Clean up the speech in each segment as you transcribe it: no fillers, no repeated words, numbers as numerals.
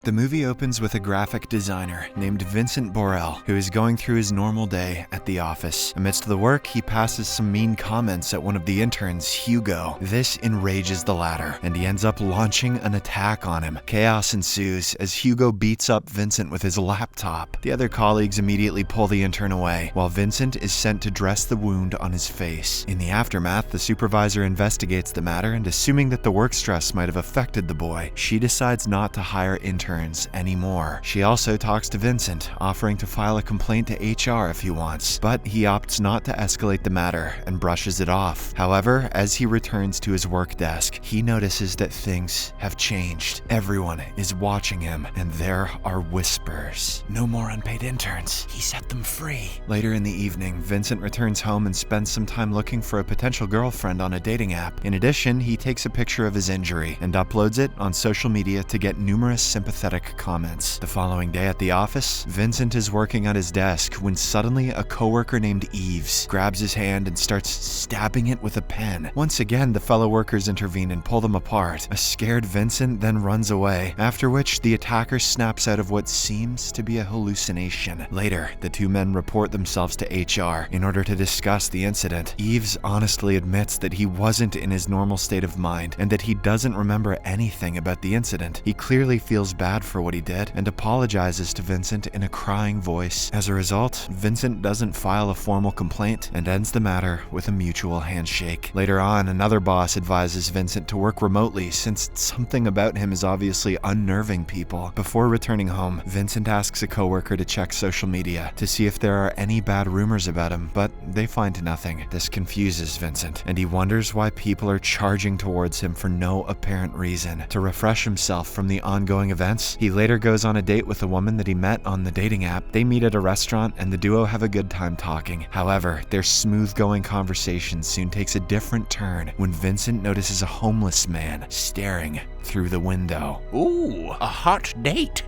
The movie opens with a graphic designer named Vincent Borel, who is going through his normal day at the office. Amidst the work, he passes some mean comments at one of the interns, Hugo. This enrages the latter, and he ends up launching an attack on him. Chaos ensues as Hugo beats up Vincent with his laptop. The other colleagues immediately pull the intern away, while Vincent is sent to dress the wound on his face. In the aftermath, the supervisor investigates the matter, and assuming that the work stress might have affected the boy, she decides not to hire interns anymore. She also talks to Vincent, offering to file a complaint to HR if he wants, but he opts not to escalate the matter and brushes it off. However, as he returns to his work desk, he notices that things have changed. Everyone is watching him, and there are whispers. No more unpaid interns. He set them free. Later in the evening, Vincent returns home and spends some time looking for a potential girlfriend on a dating app. In addition, he takes a picture of his injury and uploads it on social media to get numerous sympathetic comments. The following day at the office, Vincent is working at his desk when suddenly a coworker named Eves grabs his hand and starts stabbing it with a pen. Once again, the fellow workers intervene and pull them apart. A scared Vincent then runs away, after which the attacker snaps out of what seems to be a hallucination. Later, the two men report themselves to HR in order to discuss the incident. Eves honestly admits that he wasn't in his normal state of mind and that he doesn't remember anything about the incident. He clearly feels bad for what he did and apologizes to Vincent in a crying voice. As a result, Vincent doesn't file a formal complaint and ends the matter with a mutual handshake. Later on, another boss advises Vincent to work remotely since something about him is obviously unnerving people. Before returning home, Vincent asks a coworker to check social media to see if there are any bad rumors about him, but they find nothing. This confuses Vincent, and he wonders why people are charging towards him for no apparent reason. To refresh himself from the ongoing events, he later goes on a date with a woman that he met on the dating app. They meet at a restaurant and the duo have a good time talking. However, their smooth-going conversation soon takes a different turn when Vincent notices a homeless man staring through the window. Ooh, a hot date.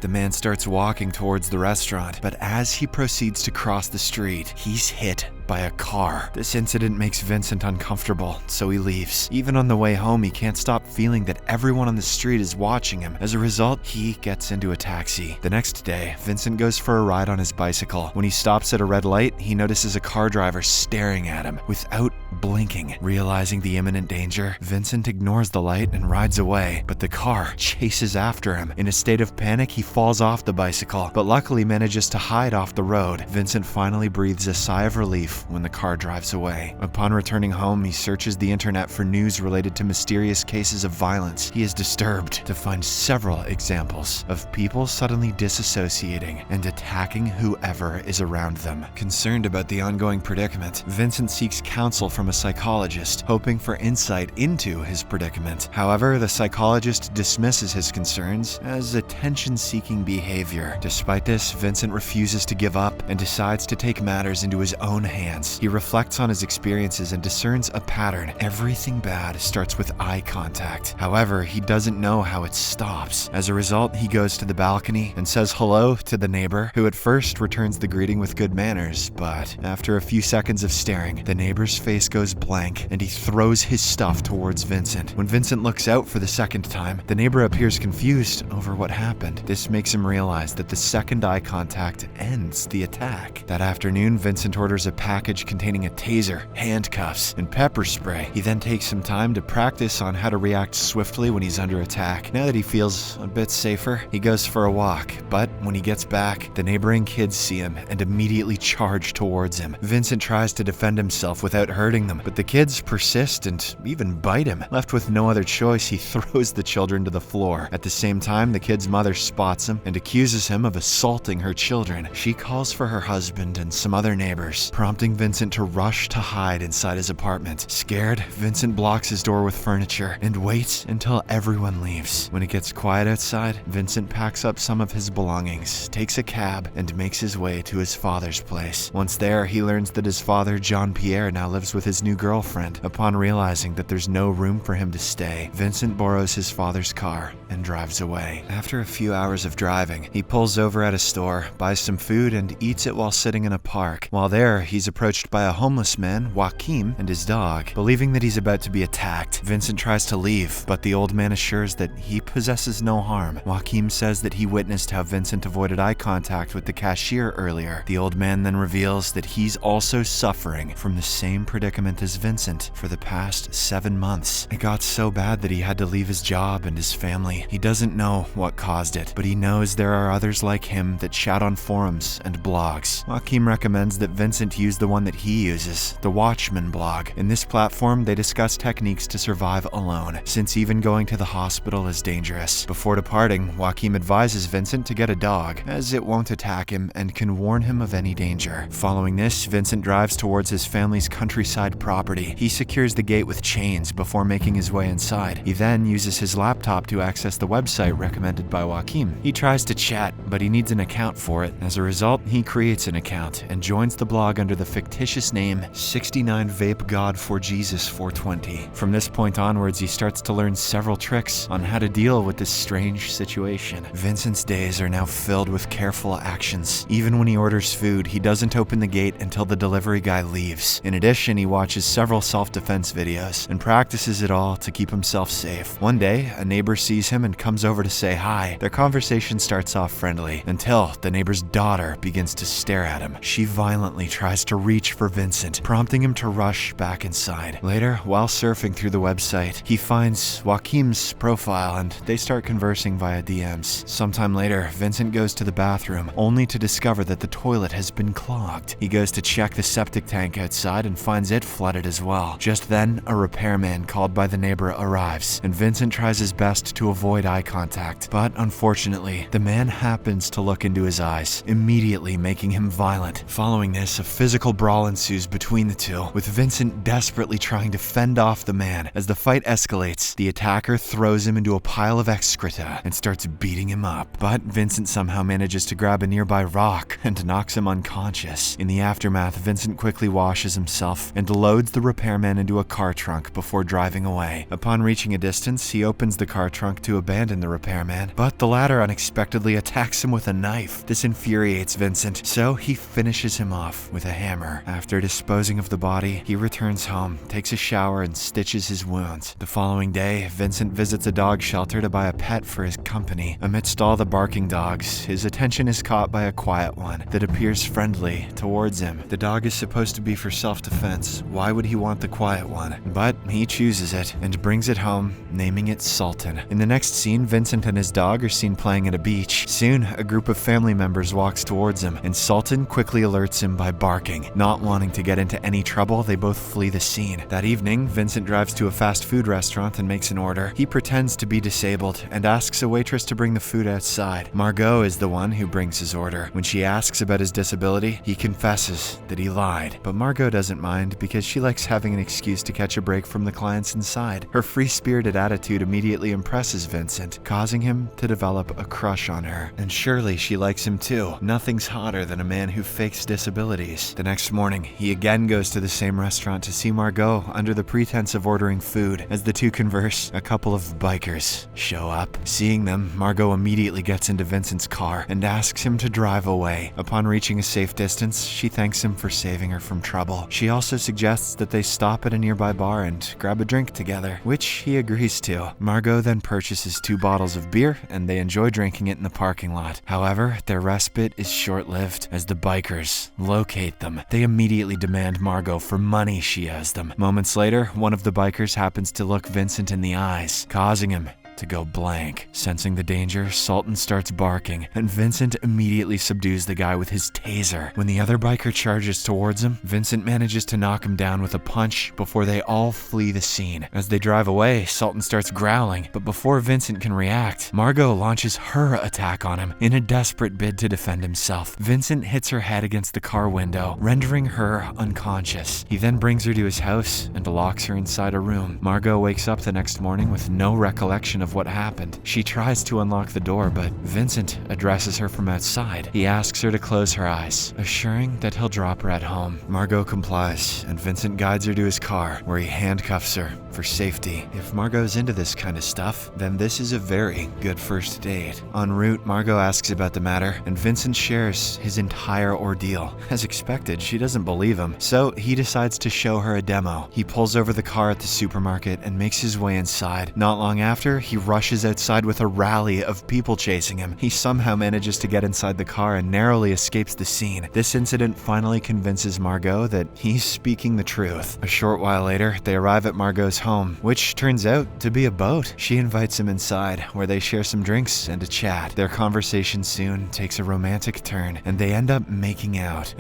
The man starts walking towards the restaurant, but as he proceeds to cross the street, he's hit by a car. This incident makes Vincent uncomfortable, so he leaves. Even on the way home, he can't stop feeling that everyone on the street is watching him. As a result, he gets into a taxi. The next day, Vincent goes for a ride on his bicycle. When he stops at a red light, he notices a car driver staring at him without blinking. Realizing the imminent danger, Vincent ignores the light and rides away, but the car chases after him. In a state of panic, he falls off the bicycle, but luckily manages to hide off the road. Vincent finally breathes a sigh of relief when the car drives away. Upon returning home, he searches the internet for news related to mysterious cases of violence. He is disturbed to find several examples of people suddenly disassociating and attacking whoever is around them. Concerned about the ongoing predicament, Vincent seeks counsel from a psychologist, hoping for insight into his predicament. However, the psychologist dismisses his concerns as attention-seeking behavior. Despite this, Vincent refuses to give up and decides to take matters into his own hands. He reflects on his experiences and discerns a pattern. Everything bad starts with eye contact. However, he doesn't know how it stops. As a result, he goes to the balcony and says hello to the neighbor, who at first returns the greeting with good manners, but after a few seconds of staring, the neighbor's face goes blank and he throws his stuff towards Vincent. When Vincent looks out for the second time, the neighbor appears confused over what happened. This makes him realize that the second eye contact ends the attack. That afternoon, Vincent orders a package containing a taser, handcuffs, and pepper spray. He then takes some time to practice on how to react swiftly when he's under attack. Now that he feels a bit safer, he goes for a walk, but when he gets back, the neighboring kids see him and immediately charge towards him. Vincent tries to defend himself without hurting them, but the kids persist and even bite him. Left with no other choice, he throws the children to the floor. At the same time, the kid's mother spots him and accuses him of assaulting her children. She calls for her husband and some other neighbors, prompting Vincent to rush to hide inside his apartment. Scared, Vincent blocks his door with furniture and waits until everyone leaves. When it gets quiet outside, Vincent packs up some of his belongings, takes a cab, and makes his way to his father's place. Once there, he learns that his father, Jean-Pierre, now lives with his his new girlfriend. Upon realizing that there's no room for him to stay, Vincent borrows his father's car and drives away. After a few hours of driving, he pulls over at a store, buys some food, and eats it while sitting in a park. While there, he's approached by a homeless man, Joaquim, and his dog. Believing that he's about to be attacked, Vincent tries to leave, but the old man assures that he possesses no harm. Joaquim says that he witnessed how Vincent avoided eye contact with the cashier earlier. The old man then reveals that he's also suffering from the same predicament as Vincent for the past 7 months. It got so bad that he had to leave his job and his family. He doesn't know what caused it, but he knows there are others like him that chat on forums and blogs. Joaquim recommends that Vincent use the one that he uses, the Watchman blog. In this platform, they discuss techniques to survive alone, since even going to the hospital is dangerous. Before departing, Joaquim advises Vincent to get a dog, as it won't attack him and can warn him of any danger. Following this, Vincent drives towards his family's countryside property. He secures the gate with chains before making his way inside. He then uses his laptop to access the website recommended by Joaquim. He tries to chat, but he needs an account for it. As a result, he creates an account and joins the blog under the fictitious name 69 Vape God for Jesus 420. From this point onwards, he starts to learn several tricks on how to deal with this strange situation. Vincent's days are now filled with careful actions. Even when he orders food, he doesn't open the gate until the delivery guy leaves. In addition, he watches several self-defense videos and practices it all to keep himself safe. One day, a neighbor sees him and comes over to say hi. Their conversation starts off friendly until the neighbor's daughter begins to stare at him. She violently tries to reach for Vincent, prompting him to rush back inside. Later, while surfing through the website, he finds Joaquim's profile and they start conversing via DMs. Sometime later, Vincent goes to the bathroom, only to discover that the toilet has been clogged. He goes to check the septic tank outside and finds it flooded as well. Just then, a repairman called by the neighbor arrives, and Vincent tries his best to avoid eye contact. But unfortunately, the man happens to look into his eyes, immediately making him violent. Following this, a physical brawl ensues between the two, with Vincent desperately trying to fend off the man. As the fight escalates, the attacker throws him into a pile of excreta and starts beating him up. But Vincent somehow manages to grab a nearby rock and knocks him unconscious. In the aftermath, Vincent quickly washes himself and loads the repairman into a car trunk before driving away. Upon reaching a distance, he opens the car trunk to abandon the repairman, but the latter unexpectedly attacks him with a knife. This infuriates Vincent, so he finishes him off with a hammer. After disposing of the body, he returns home, takes a shower, and stitches his wounds. The following day, Vincent visits a dog shelter to buy a pet for his company. Amidst all the barking dogs, his attention is caught by a quiet one that appears friendly towards him. The dog is supposed to be for self-defense. Why would he want the quiet one? But he chooses it and brings it home, naming it Sultan. In the next scene, Vincent and his dog are seen playing at a beach. Soon, a group of family members walks towards him, and Sultan quickly alerts him by barking. Not wanting to get into any trouble, they both flee the scene. That evening, Vincent drives to a fast food restaurant and makes an order. He pretends to be disabled and asks a waitress to bring the food outside. Margo is the one who brings his order. When she asks about his disability, he confesses that he lied. But Margo doesn't mind because she likes having an excuse to catch a break from the clients inside. Her free-spirited attitude immediately impresses Vincent, causing him to develop a crush on her. And surely she likes him too. Nothing's hotter than a man who fakes disabilities. The next morning, he again goes to the same restaurant to see Margo under the pretense of ordering food. As the two converse, a couple of bikers show up. Seeing them, Margo immediately gets into Vincent's car and asks him to drive away. Upon reaching a safe distance, she thanks him for saving her from trouble. She also suggests that they stop at a nearby bar and grab a drink together, which he agrees to. Margo then purchases 2 bottles of beer and they enjoy drinking it in the parking lot. However, their respite is short-lived as the bikers locate them. They immediately demand Margo for money she owes them. Moments later, one of the bikers happens to look Vincent in the eyes, causing him to go blank. Sensing the danger, Sultan starts barking, and Vincent immediately subdues the guy with his taser. When the other biker charges towards him, Vincent manages to knock him down with a punch before they all flee the scene. As they drive away, Sultan starts growling, but before Vincent can react, Margo launches her attack on him in a desperate bid to defend himself. Vincent hits her head against the car window, rendering her unconscious. He then brings her to his house and locks her inside a room. Margo wakes up the next morning with no recollection explanation of what happened. She tries to unlock the door, but Vincent addresses her from outside. He asks her to close her eyes, assuring that he'll drop her at home. Margo complies, and Vincent guides her to his car, where he handcuffs her for safety. If Margo's into this kind of stuff, then this is a very good first date. En route, Margo asks about the matter, and Vincent shares his entire ordeal. As expected, she doesn't believe him, so he decides to show her a demo. He pulls over the car at the supermarket and makes his way inside. Not long after, he rushes outside with a rally of people chasing him. He somehow manages to get inside the car and narrowly escapes the scene. This incident finally convinces Margo that he's speaking the truth. A short while later, they arrive at Margo's home, which turns out to be a boat. She invites him inside, where they share some drinks and a chat. Their conversation soon takes a romantic turn, and they end up making out.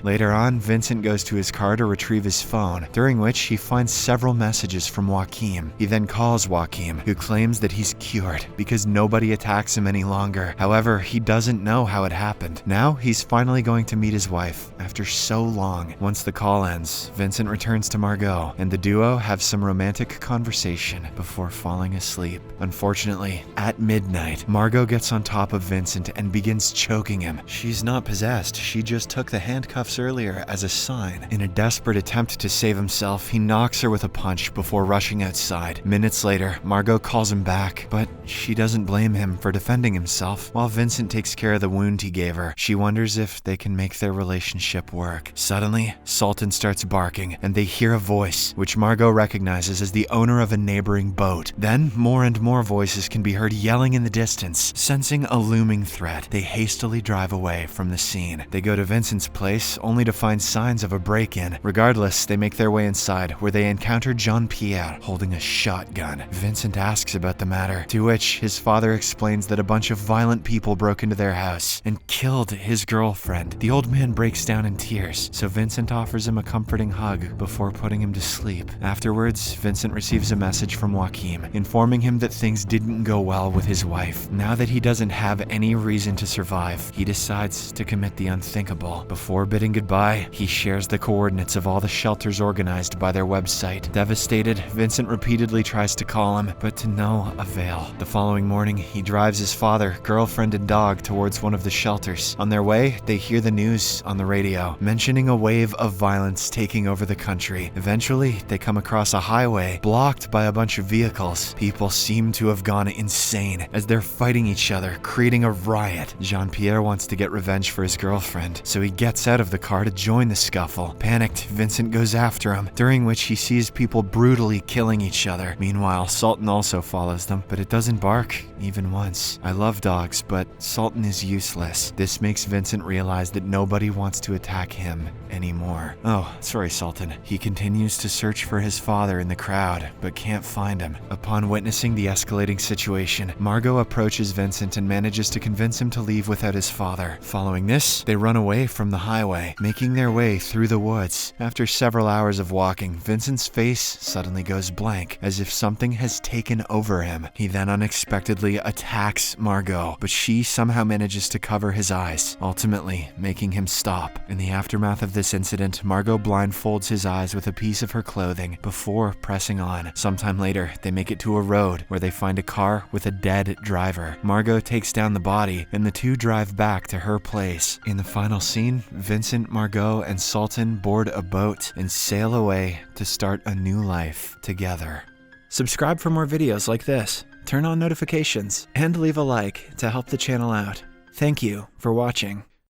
Later on, Vincent goes to his car to retrieve his phone, during which he finds several messages from Joaquim. He then calls Joaquim, who claims that he's cured because nobody attacks him any longer. However, he doesn't know how it happened. Now, he's finally going to meet his wife after so long. Once the call ends, Vincent returns to Margo, and the duo have some romantic conversation before falling asleep. Unfortunately, at midnight, Margo gets on top of Vincent and begins choking him. She's not possessed, she just took the handcuffs earlier as a sign. In a desperate attempt to save himself, he knocks her with a punch before rushing outside. Minutes later, Margo calls him back, but she doesn't blame him for defending himself. While Vincent takes care of the wound he gave her, she wonders if they can make their relationship work. Suddenly, Sultan starts barking, and they hear a voice, which Margo recognizes as the owner of a neighboring boat. Then, more and more voices can be heard yelling in the distance. Sensing a looming threat, they hastily drive away from the scene. They go to Vincent's place, only to find signs of a break-in. Regardless, they make their way inside, where they encounter Jean-Pierre holding a shotgun. Vincent asks about the matter, to which his father explains that a bunch of violent people broke into their house and killed his girlfriend. The old man breaks down in tears, so Vincent offers him a comforting hug before putting him to sleep. Afterwards, Vincent receives a message from Joaquim, informing him that things didn't go well with his wife. Now that he doesn't have any reason to survive, he decides to commit the unthinkable. Before bidding goodbye, he shares the coordinates of all the shelters organized by their website. Devastated, Vincent repeatedly tries to call him, but to no avail. The following morning, he drives his father, girlfriend, and dog towards one of the shelters. On their way, they hear the news on the radio, mentioning a wave of violence taking over the country. Eventually, they come across a highway blocked by a bunch of vehicles. People seem to have gone insane as they're fighting each other, creating a riot. Jean-Pierre wants to get revenge for his girlfriend, so he gets out of the car to join the scuffle. Panicked, Vincent goes after him, during which he sees people brutally killing each other. Meanwhile, Sultan also follows them, but it doesn't bark even once. I love dogs, but Sultan is useless. This makes Vincent realize that nobody wants to attack him anymore. Oh, sorry, Sultan. He continues to search for his father in the crowd, but can't find him. Upon witnessing the escalating situation, Margo approaches Vincent and manages to convince him to leave without his father. Following this, they run away from the highway, making their way through the woods. After several hours of walking, Vincent's face suddenly goes blank, as if something has taken over him. He then unexpectedly attacks Margo, but she somehow manages to cover his eyes, ultimately making him stop. In the aftermath of this incident, Margo blindfolds his eyes with a piece of her clothing before pressing on. Sometime later, they make it to a road where they find a car with a dead driver. Margo takes down the body, and the two drive back to her place. In the final scene, Vincent, Margo, and Sultan board a boat and sail away to start a new life together. Subscribe for more videos like this, turn on notifications, and leave a like to help the channel out. Thank you for watching.